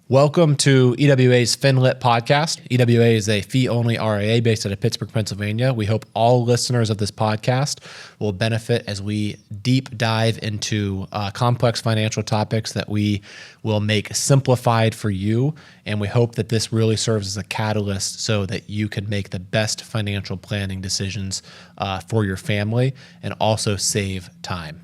Welcome to EWA's FIN-LYT podcast. EWA is a fee-only RIA based out of Pittsburgh, Pennsylvania. We hope all listeners of this podcast will benefit as we deep dive into complex financial topics that we will make simplified for you. And we hope that this really serves as a catalyst so that you can make the best financial planning decisions for your family and also save time.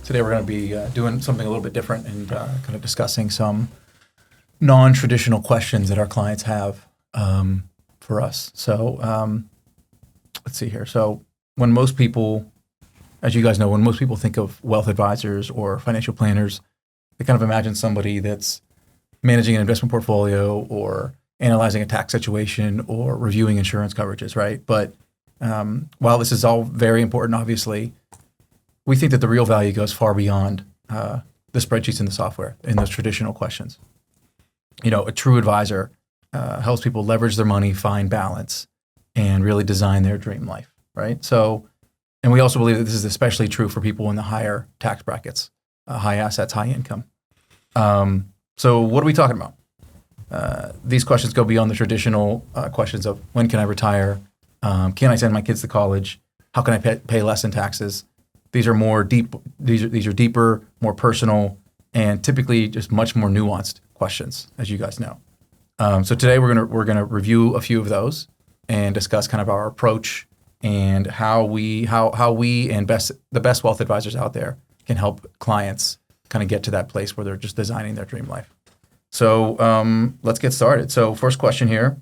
Today we're going to be doing something a little bit different and kind of discussing some non-traditional questions that our clients have for us. So let's see here. So when most people, as you guys know, when most people think of wealth advisors or financial planners, they kind of imagine somebody that's managing an investment portfolio or analyzing a tax situation or reviewing insurance coverages, right? But while this is all very important, obviously, we think that the real value goes far beyond the spreadsheets and the software and those traditional questions. You know, a true advisor helps people leverage their money, find balance, and really design their dream life, right? So, and we also believe that this is especially true for people in the higher tax brackets, high assets, high income. So what are we talking about? These questions go beyond the traditional questions of when can I retire? Can I send my kids to college? How can I pay less in taxes? These are more deep. These are deeper, more personal, and typically just much more nuanced questions, as you guys know. So today we're gonna review a few of those and discuss kind of our approach and how we and the best wealth advisors out there can help clients kind of get to that place where they're just designing their dream life. So let's get started. So first question here.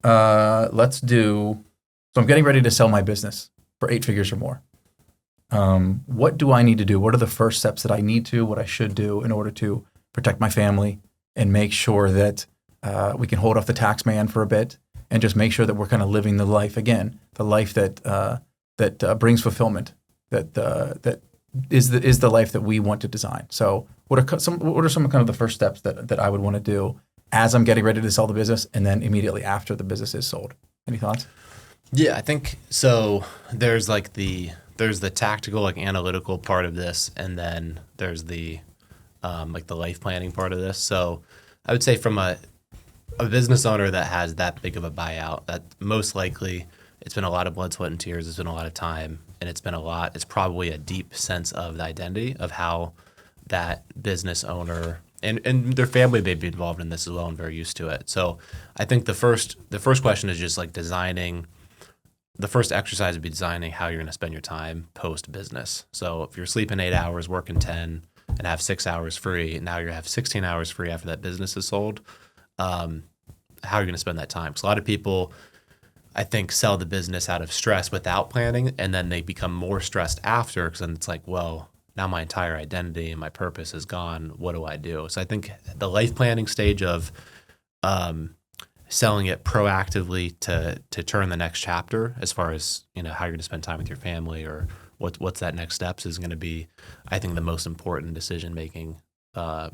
So I'm getting ready to sell my business for 8 figures or more. What do I need to do? What are the first steps that I need to, what I should do in order to protect my family and make sure that we can hold off the tax man for a bit and just make sure that we're kind of living the life again, the life that brings fulfillment, that is the life that we want to design. So what are some kind of the first steps that I would want to do as I'm getting ready to sell the business and then immediately after the business is sold? Any thoughts? Yeah, I think so. There's the tactical, like analytical part of this, and then there's the the life planning part of this. So I would say from a business owner that has that big of a buyout, that most likely it's been a lot of blood, sweat, and tears. It's been a lot of time, and it's probably a deep sense of the identity of how that business owner and their family may be involved in this as well and very used to it. So I think the first question is just like designing. The first exercise would be designing how you're going to spend your time post-business. So if you're sleeping 8 hours, working 10, and have 6 hours free, now you have 16 hours free after that business is sold, how are you going to spend that time? Because a lot of people, I think, sell the business out of stress without planning, and then they become more stressed after because then it's like, well, now my entire identity and my purpose is gone. What do I do? So I think the life planning stage of selling it proactively to turn the next chapter as far as, how you're going to spend time with your family or what's that next steps is going to be, I think, the most important decision-making, part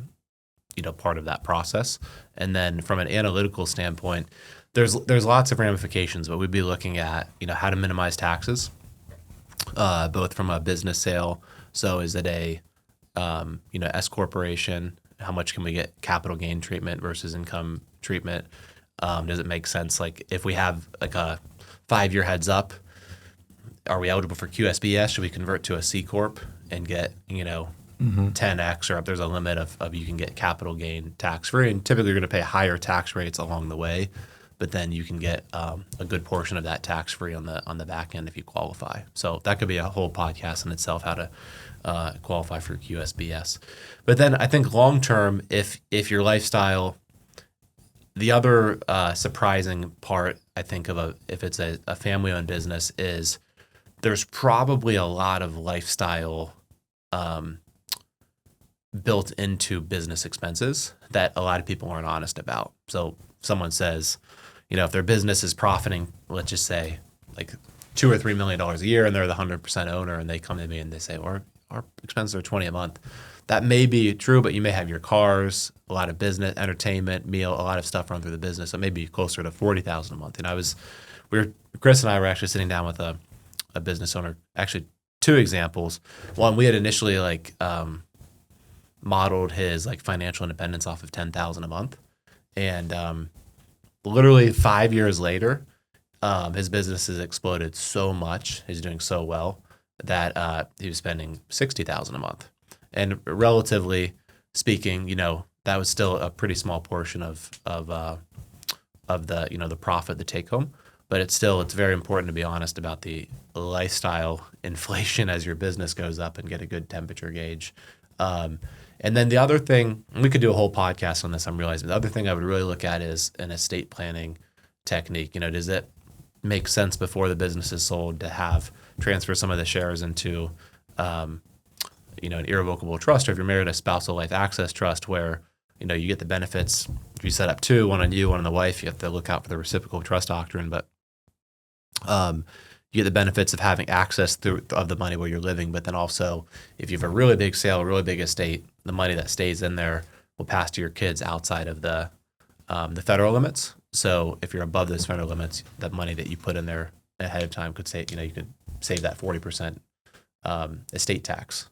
of that process. And then from an analytical standpoint, there's lots of ramifications, but we'd be looking at, how to minimize taxes, both from a business sale. So is it a, S corporation? How much can we get capital gain treatment versus income treatment? Does it make sense? Like if we have like a 5-year heads up, are we eligible for QSBS? Should we convert to a C Corp and get, 10X, or if there's a limit of you can get capital gain tax free, and typically you're going to pay higher tax rates along the way, but then you can get a good portion of that tax free on the back end if you qualify. So that could be a whole podcast in itself, how to qualify for QSBS. But then I think long term, if your lifestyle. The other surprising part, I think, if it's a family-owned business is there's probably a lot of lifestyle built into business expenses that a lot of people aren't honest about. So someone says, if their business is profiting, let's just say like $2 or $3 million a year, and they're the 100% owner, and they come to me and they say, well, our expenses are $20 a month. That may be true, but you may have your cars, a lot of business, entertainment, meal, a lot of stuff run through the business. So maybe closer to $40,000 a month. And Chris and I were actually sitting down with a business owner actually two examples. One, we had initially modeled his financial independence off of $10,000 a month, and literally 5 years later, his business has exploded so much. He's doing so well that he was spending $60,000 a month, and relatively speaking, that was still a pretty small portion of the the profit, the take home. But it's very important to be honest about the lifestyle inflation as your business goes up and get a good temperature gauge. And then the other thing, and we could do a whole podcast on this, I'm realizing, the other thing I would really look at is an estate planning technique. Does it make sense before the business is sold to transfer some of the shares into an irrevocable trust, or if you're married, a spousal life access trust where you get the benefits. If you set up two, one on you, one on the wife, you have to look out for the reciprocal trust doctrine, but you get the benefits of having access of the money where you're living, but then also if you have a really big sale, a really big estate, the money that stays in there will pass to your kids outside of the federal limits. So if you're above those federal limits, the money that you put in there ahead of time could save, you could save that 40% estate tax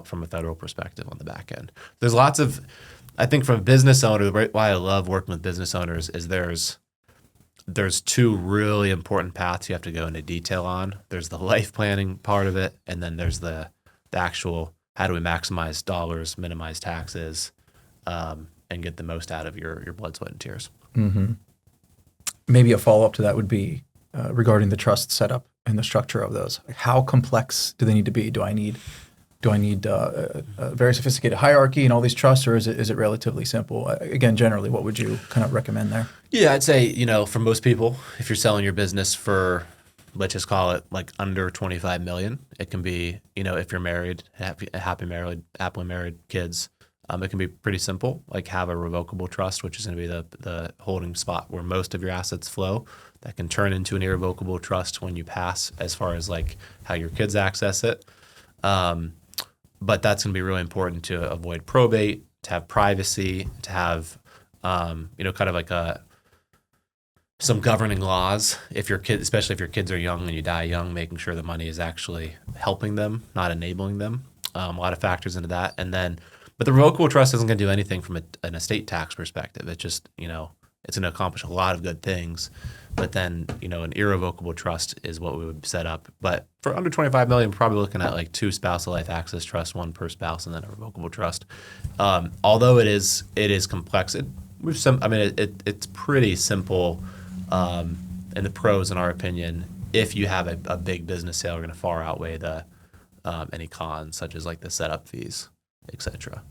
from a federal perspective on the back end. There's lots of, I think from a business owner, why I love working with business owners is there's two really important paths you have to go into detail on. There's the life planning part of it, and then there's the actual how do we maximize dollars, minimize taxes, and get the most out of your blood, sweat, and tears. Mm-hmm. Maybe a follow-up to that would be regarding the trust setup and the structure of those. How complex do they need to be? Do I need a very sophisticated hierarchy in all these trusts, or is it relatively simple? Again, generally, what would you kind of recommend there? Yeah, I'd say, for most people, if you're selling your business for, let's just call it under $25 million, it can be, if you're married, happily married kids, it can be pretty simple, have a revocable trust, which is going to be the holding spot where most of your assets flow. That can turn into an irrevocable trust when you pass, as far as how your kids access it. But that's going to be really important to avoid probate, to have privacy, to have, kind of some governing laws. If your kid, especially if your kids are young and you die young, making sure the money is actually helping them, not enabling them. A lot of factors into that. But the revocable trust isn't going to do anything from an estate tax perspective. It's just, it's going to accomplish a lot of good things. But then, an irrevocable trust is what we would set up. But for under $25 million, we're probably looking at two spousal life access trusts, one per spouse, and then a revocable trust. Although it is complex, it's pretty simple. And the pros, in our opinion, if you have a big business sale, are going to far outweigh any cons, such as the setup fees, etc.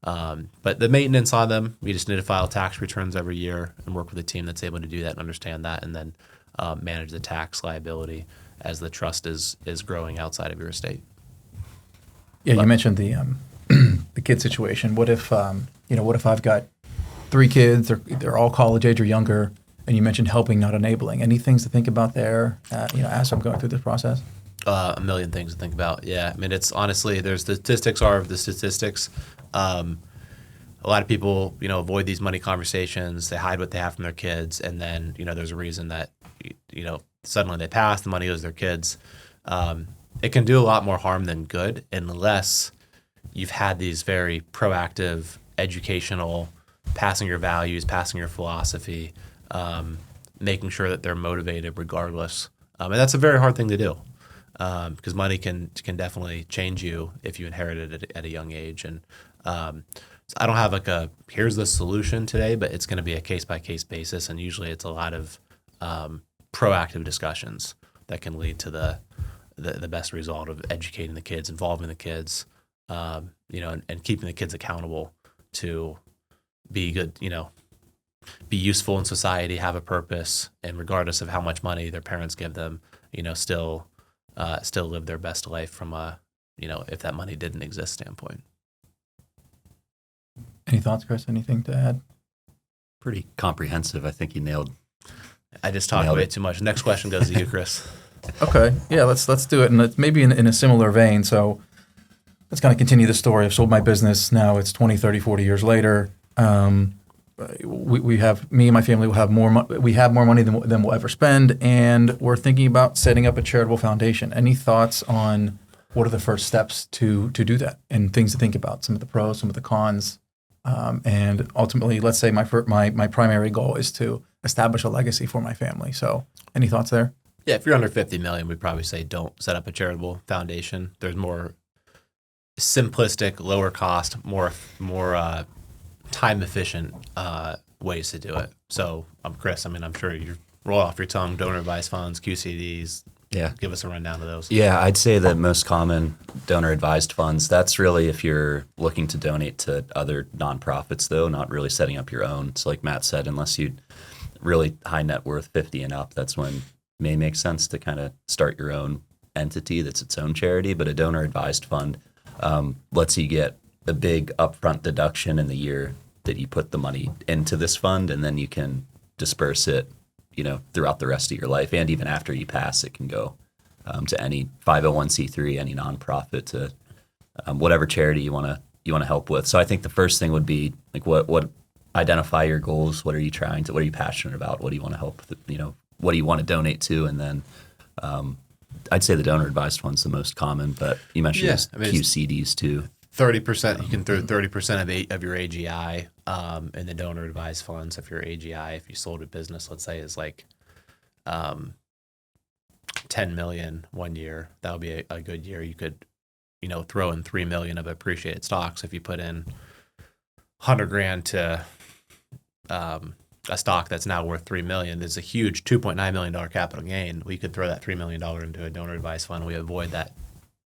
But the maintenance on them, we just need to file tax returns every year and work with a team that's able to do that and understand that, and then manage the tax liability as the trust is growing outside of your estate. Yeah, you mentioned the the kid situation. What if I've got 3 kids, they're all college age or younger, and you mentioned helping, not enabling. Any things to think about there? As I'm going through this process. A million things to think about. Yeah, it's honestly, the statistics are the statistics. A lot of people, avoid these money conversations. They hide what they have from their kids, and then, there's a reason that, suddenly they pass, the money goes to their kids. It can do a lot more harm than good unless you've had these very proactive, educational, passing your values, passing your philosophy, making sure that they're motivated regardless. And that's a very hard thing to do. Because money can definitely change you if you inherit it at a young age. And so I don't have here's the solution today, but it's going to be a case-by-case basis. And usually it's a lot of proactive discussions that can lead to the best result of educating the kids, involving the kids, and keeping the kids accountable to be good, be useful in society, have a purpose, and regardless of how much money their parents give them, still live their best life from if that money didn't exist standpoint. Any thoughts, Chris? Anything to add? Pretty comprehensive. I think you nailed. I just talked way too much. Next question goes to you, Chris. Okay. Yeah, let's do it. And maybe in a similar vein. So let's kind of continue the story. I've sold my business. Now it's 20, 30, 40 years later. We have, me and my family will have we have more money than we'll ever spend, and we're thinking about setting up a charitable foundation. Any thoughts on what are the first steps to do that, and things to think about, some of the pros, some of the cons, and ultimately, let's say my primary goal is to establish a legacy for my family. So, any thoughts there? Yeah, if you're under 50 million, we'd probably say don't set up a charitable foundation. There's more simplistic, lower cost, more time efficient ways to do it. So, Chris, I mean, I'm sure you roll off your tongue, donor advised funds, QCDs. Yeah. Give us a rundown of those. Yeah, I'd say the most common donor advised funds, that's really if you're looking to donate to other nonprofits, though, not really setting up your own. So like Matt said, unless you really high net worth 50 and up, that's when it may make sense to kind of start your own entity that's its own charity. But a donor advised fund lets you get a big upfront deduction in the year that you put the money into this fund, and then you can disperse it, throughout the rest of your life. And even after you pass, it can go to any 501c3, any nonprofit, to whatever charity you want to help with. So I think the first thing would be like, what identify your goals. What are you passionate about? What do you want to help with? What do you want to donate to? And then I'd say the donor advised fund's the most common, but you mentioned QCDs too. 30%, you can throw 30% of your AGI in the donor advised funds. If your AGI, if you sold a business, let's say, is like 10 million one year, that would be a good year. You could, throw in 3 million of appreciated stocks. If you put in 100 grand to a stock that's now worth 3 million, there's a huge $2.9 million capital gain. We could throw that $3 million into a donor advised fund. We avoid that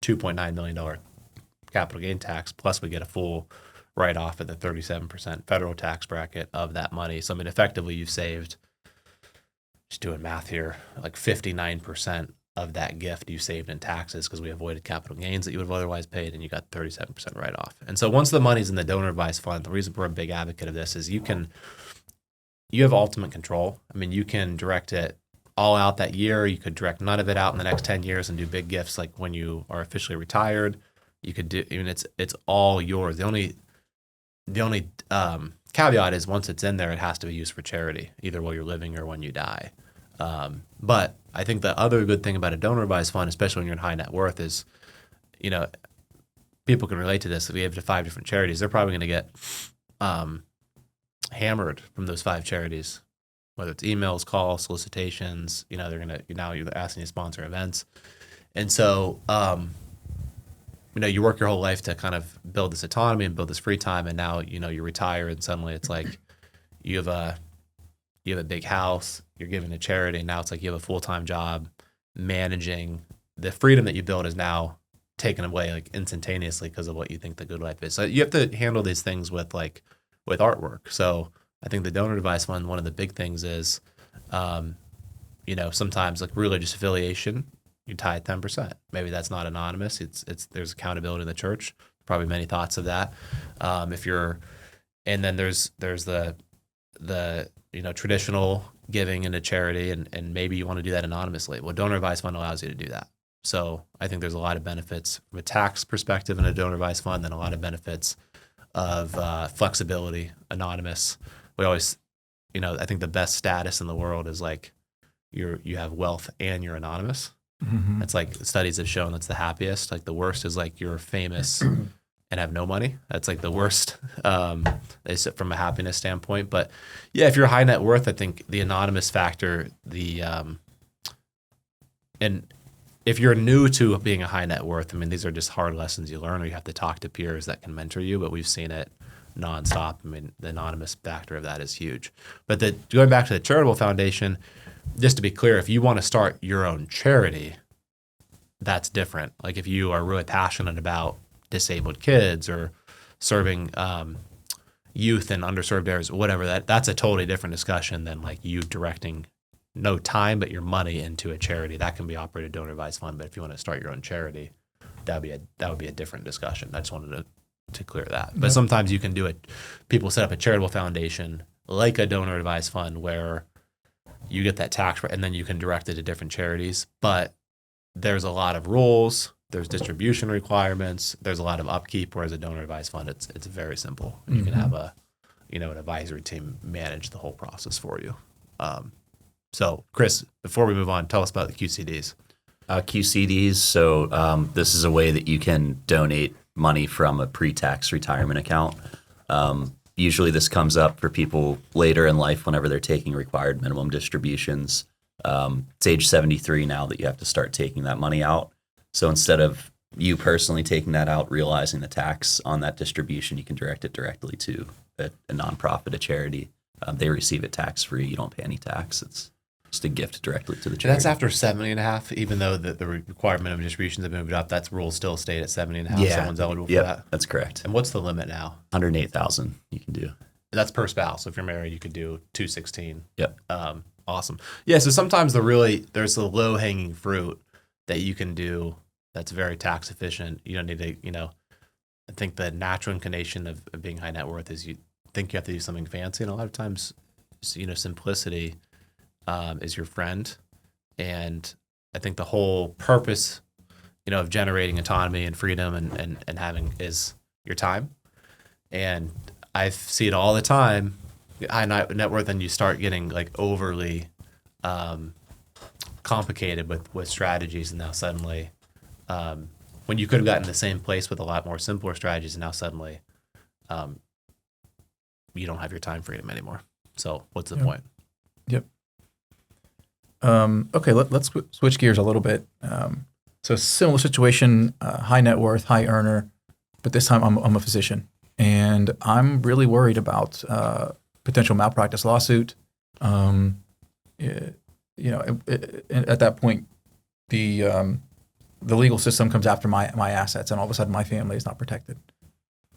$2.9 million capital gain tax, plus we get a full write-off at the 37% federal tax bracket of that money. So, I mean, effectively, you've saved, just doing math here, like 59% of that gift you saved in taxes because we avoided capital gains that you would have otherwise paid, and you got 37% write-off. And so once the money's in the donor advised fund, the reason we're a big advocate of this is you have ultimate control. I mean, you can direct it all out that year. You could direct none of it out in the next 10 years and do big gifts like when you are officially retired. You could do, it's all yours. The only caveat is once it's in there, it has to be used for charity, either while you're living or when you die. But I think the other good thing about a donor advised fund, especially when you're in high net worth, is, people can relate to this. If we have 5 different charities, they're probably going to get hammered from those 5 charities, whether it's emails, calls, solicitations. They're you're asking you to sponsor events, and so. You work your whole life to kind of build this autonomy and build this free time, and now you retire, and suddenly it's like you have a big house, you're giving to charity, and now it's like you have a full-time job managing. The freedom that you build is now taken away like instantaneously because of what you think the good life is. So you have to handle these things with artwork. So I think the donor advised fund, one of the big things is, sometimes like religious affiliation. You tie 10%. Maybe that's not anonymous. There's accountability in the church. Probably many thoughts of that. And then there's the traditional giving into charity, and maybe you want to do that anonymously. Well, donor advised fund allows you to do that. So I think there's a lot of benefits from a tax perspective in a donor advised fund, and a lot of benefits of flexibility, anonymous. We always, I think the best status in the world is like you have wealth and you're anonymous. Mm-hmm. It's like studies have shown that's the happiest. Like the worst is like you're famous and have no money. That's like the worst from a happiness standpoint. But yeah, if you're high net worth, I think the anonymous factor, and if you're new to being a high net worth, I mean, these are just hard lessons you learn, or you have to talk to peers that can mentor you, but we've seen it nonstop. I mean, the anonymous factor of that is huge. But going back to the Charitable Foundation, just to be clear, if you want to start your own charity, that's different. Like if you are really passionate about disabled kids or serving youth in underserved areas, whatever, that's a totally different discussion than like you directing no time but your money into a charity. That can be operated donor advised fund. But if you want to start your own charity, that would be a different discussion. I just wanted to clear that. But sometimes you can do it. People set up a charitable foundation like a donor advised fund where you get that tax, and then you can direct it to different charities. But there's a lot of rules. There's distribution requirements. There's a lot of upkeep. Whereas a donor advised fund, it's very simple. Mm-hmm. You can have an advisory team manage the whole process for you. So Chris, before we move on, tell us about the QCDs. QCDs. So this is a way that you can donate money from a pre-tax retirement account. Usually this comes up for people later in life whenever they're taking required minimum distributions. It's age 73 now that you have to start taking that money out. So instead of you personally taking that out, realizing the tax on that distribution, you can direct it directly to a nonprofit, a charity. They receive it tax-free. You don't pay any tax. It's just a gift directly to the charity. That's after 70 and a half, even though the required minimum distributions have moved up, that rule still stayed at 70 and a half. Yeah. Someone's eligible for Yep, that. that's correct. And what's the limit now? 108,000 you can do. That's per spouse. So if you're married, you could do 216. Yep. Awesome. Yeah. So sometimes there's the low hanging fruit that you can do that's very tax efficient. You don't need to, I think the natural inclination of being high net worth is you think you have to do something fancy. And a lot of times, simplicity is your friend. And I think the whole purpose, of generating autonomy and freedom and having is your time. And I see it all the time. High net worth, and you start getting like overly complicated with strategies, and now suddenly, when you could have gotten the same place with a lot more simpler strategies, and now suddenly, you don't have your time freedom anymore. So what's the point? Yep. Okay, let's switch gears a little bit. So similar situation, high net worth, high earner, but this time I'm a physician, and I'm really worried about potential malpractice lawsuit. At that point, the legal system comes after my assets, and all of a sudden my family is not protected.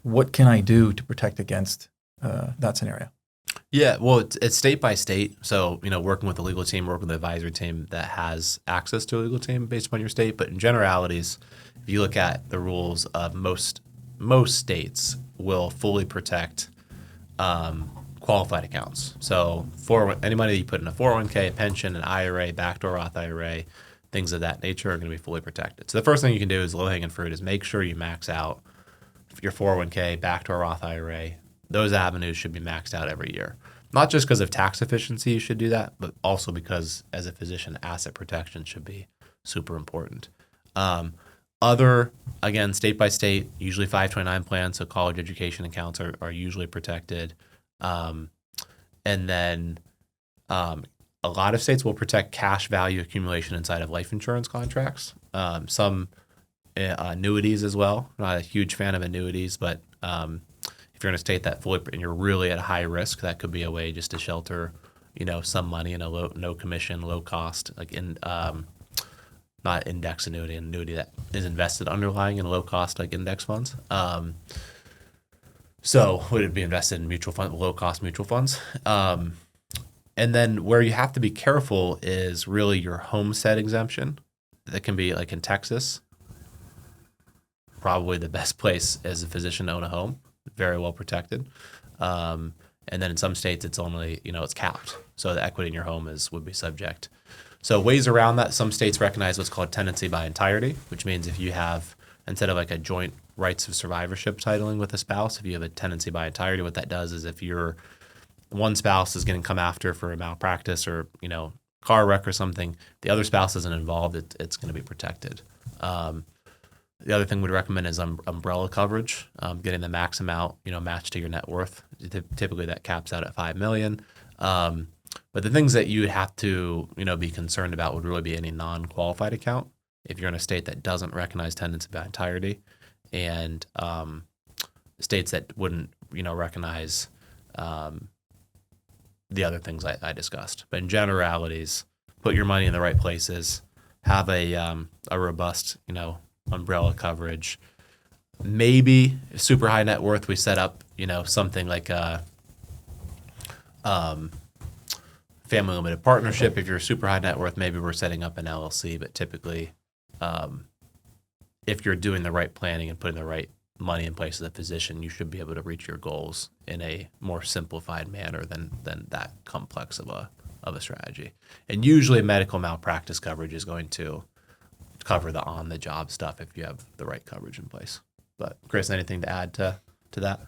What can I do to protect against that scenario? Yeah, well, it's state by state. So, working with the legal team, working with the advisory team that has access to a legal team based upon your state. But in generalities, if you look at the rules of most states will fully protect qualified accounts. So any money that you put in a 401k, a pension, an IRA, backdoor Roth IRA, things of that nature are going to be fully protected. So the first thing you can do is low-hanging fruit is make sure you max out your 401k, backdoor Roth IRA. Those avenues should be maxed out every year. Not just because of tax efficiency you should do that, but also because as a physician, asset protection should be super important. Again, state by state, usually 529 plans, so college education accounts are usually protected. And then a lot of states will protect cash value accumulation inside of life insurance contracts. Some annuities as well. I'm not a huge fan of annuities, but if you're in a state that fully and you're really at a high risk, that could be a way just to shelter, some money in a no commission, low cost, like not index annuity, an annuity that is invested underlying in low cost like index funds. So would it be invested in low cost mutual funds? And then where you have to be careful is really your homestead exemption. That can be like in Texas, probably the best place as a physician to own a home, very well protected. And then in some states, it's only, it's capped. So the equity in your home would be subject. So ways around that, some states recognize what's called tenancy by entirety, which means if you have, instead of like a joint rights of survivorship titling with a spouse, if you have a tenancy by entirety, what that does is if one spouse is getting come after for a malpractice or, car wreck or something, the other spouse isn't involved, it's going to be protected. The other thing we'd recommend is umbrella coverage, getting the max amount, matched to your net worth. Typically that caps out at $5 million. But the things that you would have to, be concerned about would really be any non-qualified account. If you're in a state that doesn't recognize tenancy by entirety, and states that wouldn't, recognize the other things I discussed. But in generalities, put your money in the right places, have a robust, umbrella coverage. Maybe super high net worth, we set up, something like a family limited partnership. If you're super high net worth, maybe we're setting up an LLC, but typically if you're doing the right planning and putting the right money in place as a physician, you should be able to reach your goals in a more simplified manner than that complex of a strategy. And usually medical malpractice coverage is going to cover the on-the-job stuff if you have the right coverage in place. But Chris, anything to add to that?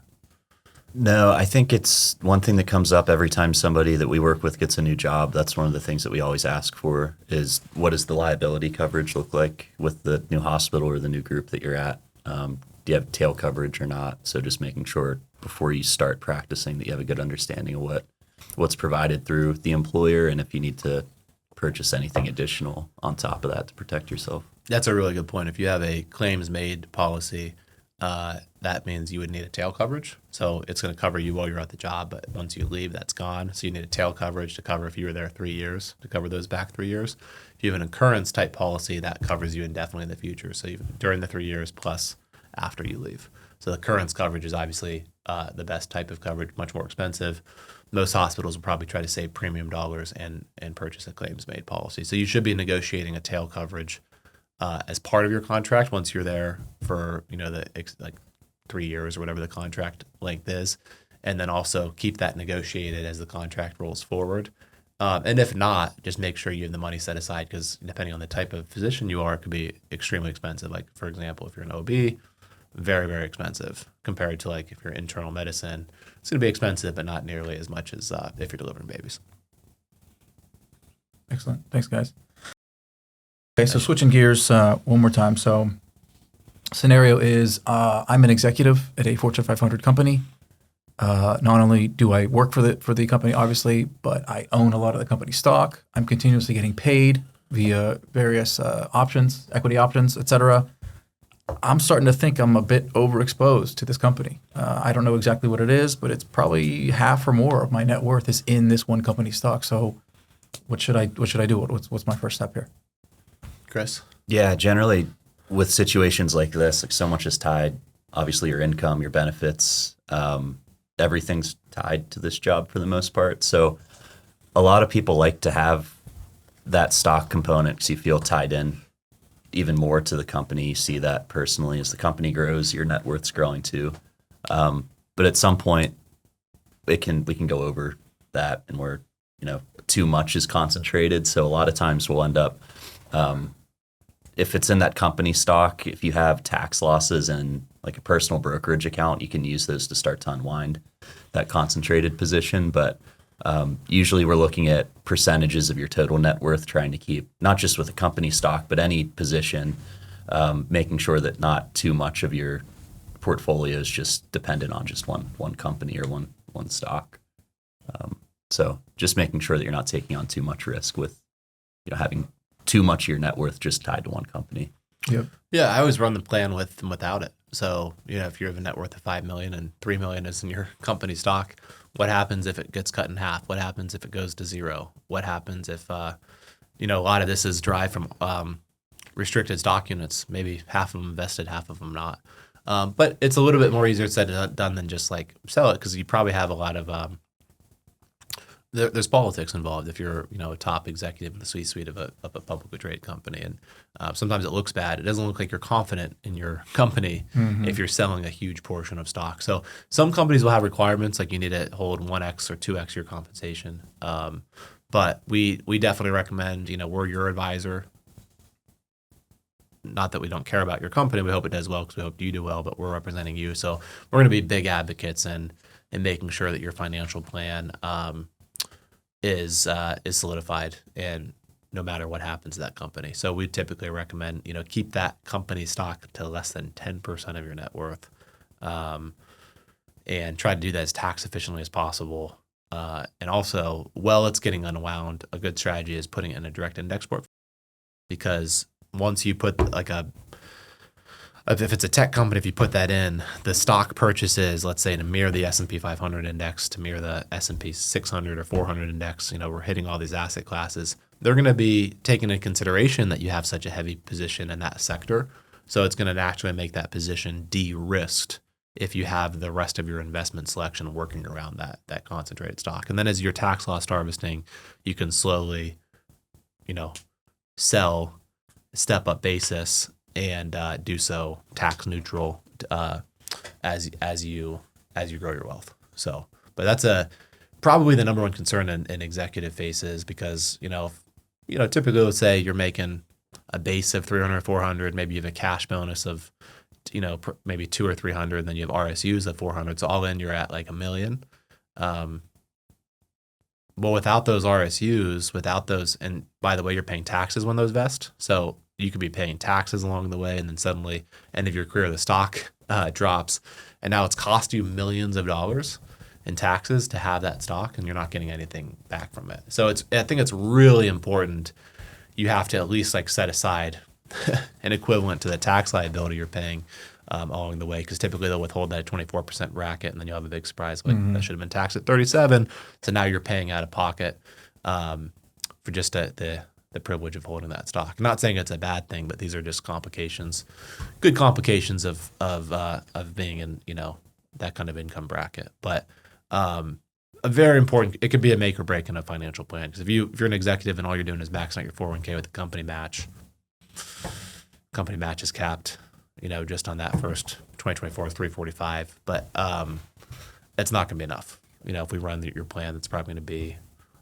No, I think it's one thing that comes up every time somebody that we work with gets a new job. That's one of the things that we always ask for is what does the liability coverage look like with the new hospital or the new group that you're at? Do you have tail coverage or not? So just making sure before you start practicing that you have a good understanding of what's provided through the employer and if you need to purchase anything additional on top of that to protect yourself. That's a really good point. If you have a claims made policy, that means you would need a tail coverage. So it's going to cover you while you're at the job, but once you leave, that's gone. So you need a tail coverage to cover if you were there 3 years, to cover those back 3 years. If you have an occurrence type policy, that covers you indefinitely in the future. So during the 3 years plus after you leave. So the occurrence coverage is obviously the best type of coverage, much more expensive. Most hospitals will probably try to save premium dollars and purchase a claims made policy. So you should be negotiating a tail coverage as part of your contract once you're there for like 3 years or whatever the contract length is, and then also keep that negotiated as the contract rolls forward. And if not, just make sure you have the money set aside because depending on the type of physician you are, it could be extremely expensive. Like for example, if you're an OB, very, very expensive compared to like if you're internal medicine, it's going to be expensive, but not nearly as much as if you're delivering babies. Excellent. Thanks, guys. Okay, so switching gears one more time. So scenario is I'm an executive at a Fortune 500 company. Not only do I work for the company, obviously, but I own a lot of the company stock. I'm continuously getting paid via various options, equity options, et cetera. I'm starting to think I'm a bit overexposed to this company. I don't know exactly what it is, but it's probably half or more of my net worth is in this one company stock. So what should I do? What's my first step here? Chris? Yeah, generally with situations like this, like so much is tied. Obviously, your income, your benefits, everything's tied to this job for the most part. So a lot of people like to have that stock component because you feel tied in even more to the company. You see that personally as the company grows, your net worth's growing too. But at some point, we can go over that, and where too much is concentrated. So a lot of times we'll end up, if it's in that company stock, if you have tax losses in like a personal brokerage account, you can use those to start to unwind that concentrated position. But usually we're looking at percentages of your total net worth, trying to keep, not just with a company stock, but any position, making sure that not too much of your portfolio is just dependent on just one company or one stock. So just making sure that you're not taking on too much risk with having too much of your net worth just tied to one company. Yep. Yeah, I always run the plan with and without it. So, if you have a net worth of $5 million and $3 million is in your company stock, what happens if it gets cut in half? What happens if it goes to zero? What happens if, a lot of this is derived from restricted stock units, maybe half of them vested, half of them not. But it's a little bit more easier said than done than just like sell it because you probably have a lot of there's politics involved if you're a top executive in the C-suite of a publicly traded company, and sometimes it looks bad. It doesn't look like you're confident in your company if you're selling a huge portion of stock. So some companies will have requirements like you need to hold 1x or 2x your compensation. But we definitely recommend we're your advisor. Not that we don't care about your company, we hope it does well because we hope you do well, but we're representing you. So we're going to be big advocates in making sure that your financial plan is solidified, and no matter what happens to that company. So we typically recommend keep that company stock to less than 10% of your net worth, and try to do that as tax efficiently as possible. And also, while it's getting unwound, a good strategy is putting it in a direct index portfolio, because once you put if it's a tech company, if you put that in, the stock purchases, let's say to mirror the S&P 500 index, to mirror the S&P 600 or 400 index, we're hitting all these asset classes. They're going to be taking into consideration that you have such a heavy position in that sector. So it's going to naturally make that position de-risked if you have the rest of your investment selection working around that concentrated stock. And then as your tax loss harvesting, you can slowly, sell, step up basis, and do so tax neutral as you grow your wealth. So, but that's probably the number one concern in executive faces, because typically let's say you're making a base of 300, 400, maybe you have a cash bonus of maybe 200 or 300, and then you have RSUs of 400. So all in, you're at like $1 million. Well, without those RSUs, and by the way, you're paying taxes when those vest. So you could be paying taxes along the way, and then suddenly, end of your career, the stock drops, and now it's cost you millions of dollars in taxes to have that stock, and you're not getting anything back from it. So I think it's really important. You have to at least like set aside an equivalent to the tax liability you're paying along the way, because typically they'll withhold that 24% bracket, and then you'll have a big surprise like that should have been taxed at 37. So now you're paying out of pocket for just the privilege of holding that stock. I'm not saying it's a bad thing, but these are just complications, good complications of being in that kind of income bracket. But a very important, it could be a make or break in a financial plan, because if you're an executive and all you're doing is maxing out your 401k with a company match is capped, just on that first 2024 345, but it's not going to be enough. If we run your plan, it's probably going to be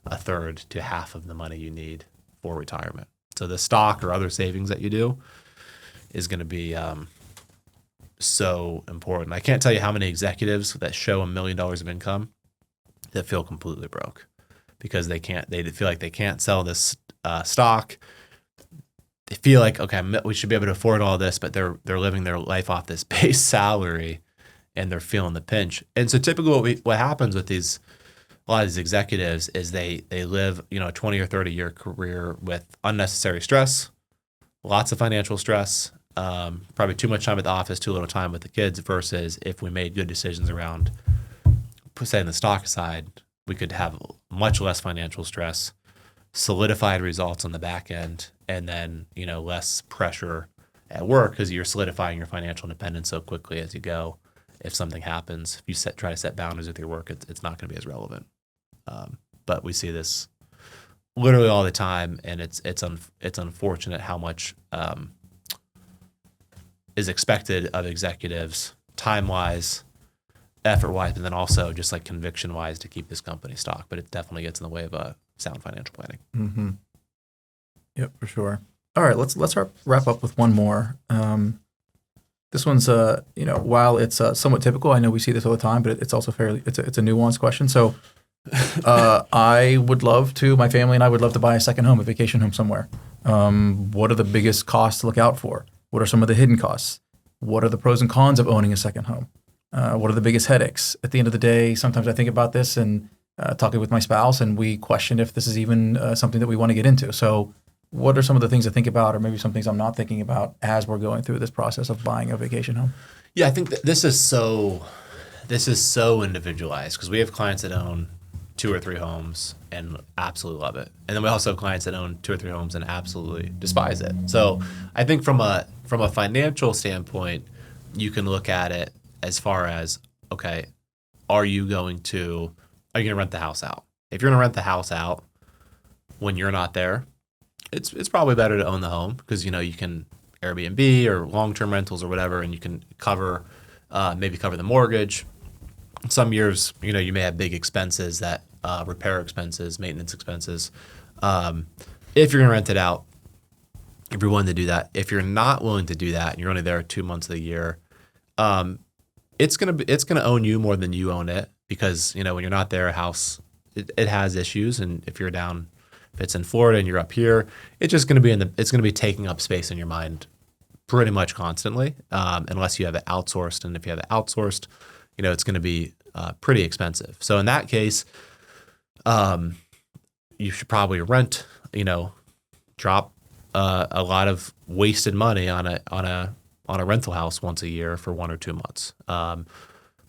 a third to half of the money you need for retirement. So the stock or other savings that you do is going to be so important. I can't tell you how many executives that show $1 million of income that feel completely broke because they feel like they can't sell this stock. They feel like, okay, we should be able to afford all this, but they're living their life off this base salary, and they're feeling the pinch. And so typically what happens with a lot of these executives is they live, a 20 or 30 year career with unnecessary stress, lots of financial stress, probably too much time at the office, too little time with the kids, versus if we made good decisions around setting the stock aside, we could have much less financial stress, solidified results on the back end, and then, less pressure at work because you're solidifying your financial independence so quickly as you go. If something happens, if you try to set boundaries with your work, it's not going to be as relevant. But we see this literally all the time, and it's unfortunate how much is expected of executives, time-wise, effort-wise, but then also just like conviction-wise to keep this company stock. But it definitely gets in the way of sound financial planning. Mm-hmm. Yep, for sure. All right, let's wrap up with one more. This one's while it's somewhat typical, I know we see this all the time, but it's also it's a nuanced question. So my family and I would love to buy a second home, a vacation home somewhere. What are the biggest costs to look out for? What are some of the hidden costs? What are the pros and cons of owning a second home? What are the biggest headaches? At the end of the day, sometimes I think about this and talking with my spouse, and we question if this is even something that we want to get into. So what are some of the things to think about, or maybe some things I'm not thinking about as we're going through this process of buying a vacation home? Yeah, I think this is so individualized, because we have clients that own 2 or 3 homes and absolutely love it, and then we also have clients that own 2 or 3 homes and absolutely despise it. So I think from a financial standpoint, you can look at it as far as, okay, are you going to rent the house out? If you're going to rent the house out when you're not there, it's probably better to own the home, because you can Airbnb or long-term rentals or whatever, and you can maybe cover the mortgage. Some years, you may have big expenses that repair expenses, maintenance expenses. If you're going to rent it out, if you're willing to do that. If you're not willing to do that and you're only there 2 months of the year, it's gonna own you more than you own it, because when you're not there, a house it has issues, and if it's in Florida and you're up here, it's just gonna be taking up space in your mind pretty much constantly, unless you have it outsourced. And if you have it outsourced, it's gonna be pretty expensive. So in that case, you should probably rent. Drop a lot of wasted money on a rental house once a year for 1 or 2 months.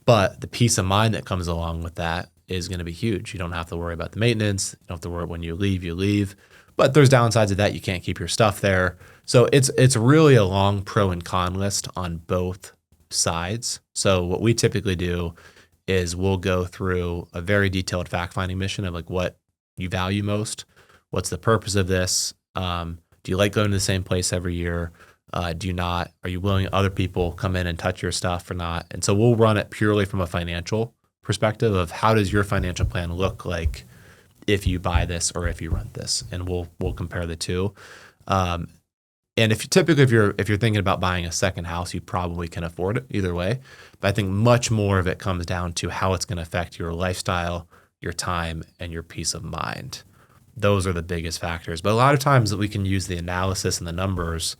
But the peace of mind that comes along with that is going to be huge. You don't have to worry about the maintenance. You don't have to worry when you leave. But there's downsides of that. You can't keep your stuff there. So it's really a long pro and con list on both sides. So what we typically do is we'll go through a very detailed fact-finding mission of like what you value most. What's the purpose of this? Do you like going to the same place every year? Do you not? Are you willing other people come in and touch your stuff or not? And so we'll run it purely from a financial perspective of how does your financial plan look like if you buy this or if you rent this, and we'll compare the two. And if you're thinking about buying a second house, you probably can afford it either way. But I think much more of it comes down to how it's going to affect your lifestyle, your time, and your peace of mind. Those are the biggest factors. But a lot of times we can use the analysis and the numbers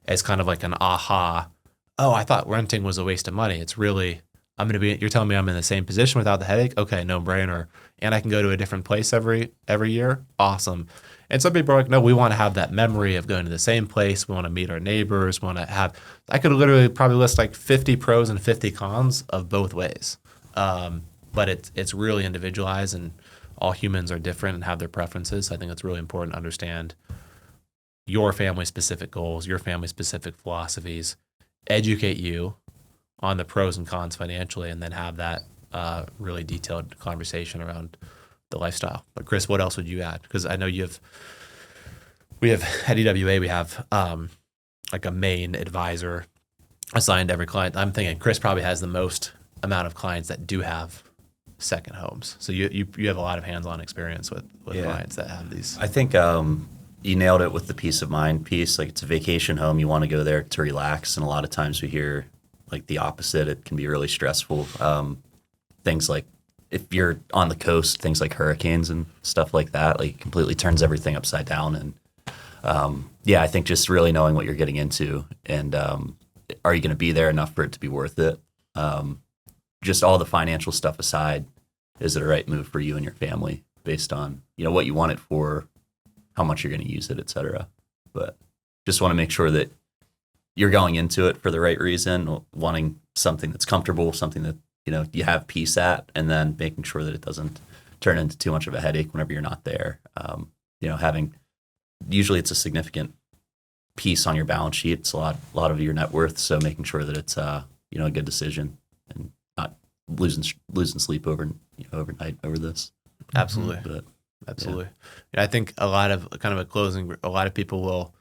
as kind of like an aha. Oh, I thought renting was a waste of money. It's really, you're telling me I'm in the same position without the headache? Okay, no brainer. And I can go to a different place every year? Awesome. And some people are like, no, we want to have that memory of going to the same place. We want to meet our neighbors. I could literally probably list like 50 pros and 50 cons of both ways. But it's really individualized, and all humans are different and have their preferences. I think it's really important to understand your family-specific goals, your family-specific philosophies, educate you on the pros and cons financially, and then have that really detailed conversation around the lifestyle. But Chris, what else would you add? Because I know we have at EWA, we have like a main advisor assigned to every client. I'm thinking Chris probably has the most amount of clients that do have second homes. So you have a lot of hands-on experience with clients that have these. I think you nailed it with the peace of mind piece. Like, it's a vacation home. You want to go there to relax. And a lot of times we hear like the opposite. It can be really stressful. Things like, if you're on the coast, things like hurricanes and stuff like that, like, completely turns everything upside down. And I think just really knowing what you're getting into, and are you going to be there enough for it to be worth it? Just all the financial stuff aside, is it a right move for you and your family based on, what you want it for, how much you're going to use it, et cetera. But just want to make sure that you're going into it for the right reason, wanting something that's comfortable, something that, you have peace at, and then making sure that it doesn't turn into too much of a headache whenever you're not there. Usually it's a significant piece on your balance sheet. It's a lot of your net worth. So making sure that it's, a good decision, and not losing sleep overnight over this. Absolutely. But, absolutely. Yeah. I think a lot of people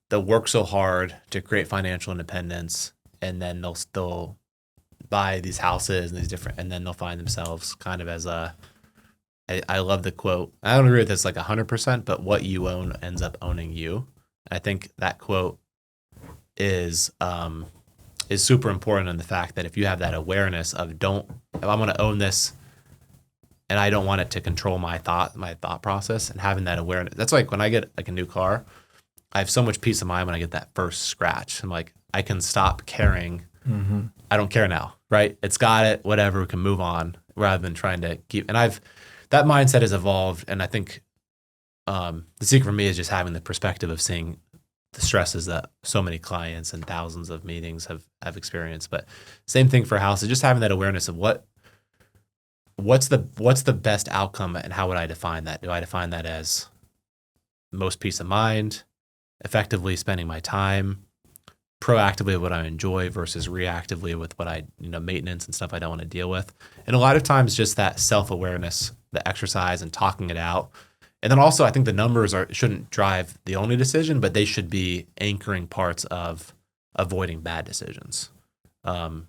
they'll work so hard to create financial independence, and then they'll still buy these houses and then they'll find themselves kind of as I love the quote. I don't agree with this like 100%, but what you own ends up owning you. I think that quote is super important in the fact that if you have that awareness of if I want to own this and I don't want it to control my thought process, and having that awareness. That's like when I get like a new car, I have so much peace of mind when I get that first scratch. I'm like, I can stop caring. Mm-hmm. I don't care now, right? It's got it, whatever, we can move on, rather than trying to keep. And that mindset has evolved. And I think the secret for me is just having the perspective of seeing the stresses that so many clients and thousands of meetings have experienced. But same thing for houses, just having that awareness of what's the best outcome, and how would I define that? Do I define that as most peace of mind, effectively spending my time, proactively with what I enjoy versus reactively with what I, maintenance and stuff I don't want to deal with? And a lot of times just that self-awareness, the exercise and talking it out. And then also I think the numbers shouldn't drive the only decision, but they should be anchoring parts of avoiding bad decisions,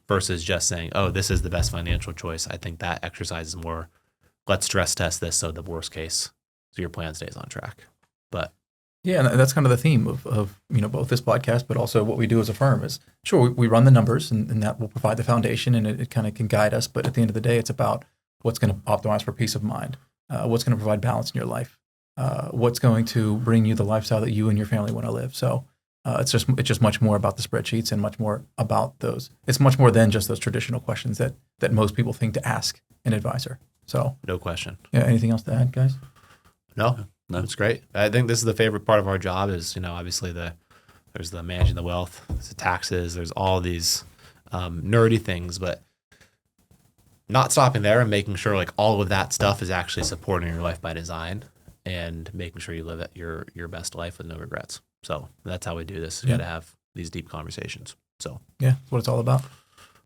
versus just saying, oh, this is the best financial choice. I think that exercise is more, let's stress test this so the worst case, so your plan stays on track. But yeah, and that's kind of the theme of both this podcast, but also what we do as a firm is, sure, we run the numbers, and that will provide the foundation, and it kind of can guide us. But at the end of the day, it's about what's going to optimize for peace of mind, what's going to provide balance in your life, what's going to bring you the lifestyle that you and your family want to live. So it's just much more about the spreadsheets, and much more about those. It's much more than just those traditional questions that most people think to ask an advisor. So no question. Yeah. Anything else to add, guys? No, it's great. I think this is the favorite part of our job is, obviously there's the managing the wealth, there's the taxes, there's all these nerdy things, but not stopping there and making sure like all of that stuff is actually supporting your life by design, and making sure you live at your best life with no regrets. So that's how we do this. You got to have these deep conversations. So yeah, that's what it's all about.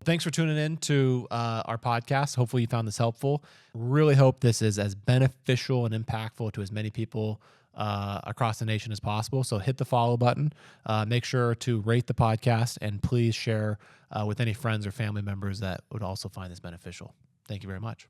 Thanks for tuning in to our podcast. Hopefully you found this helpful. Really hope this is as beneficial and impactful to as many people across the nation as possible. So hit the follow button. Make sure to rate the podcast, and please share with any friends or family members that would also find this beneficial. Thank you very much.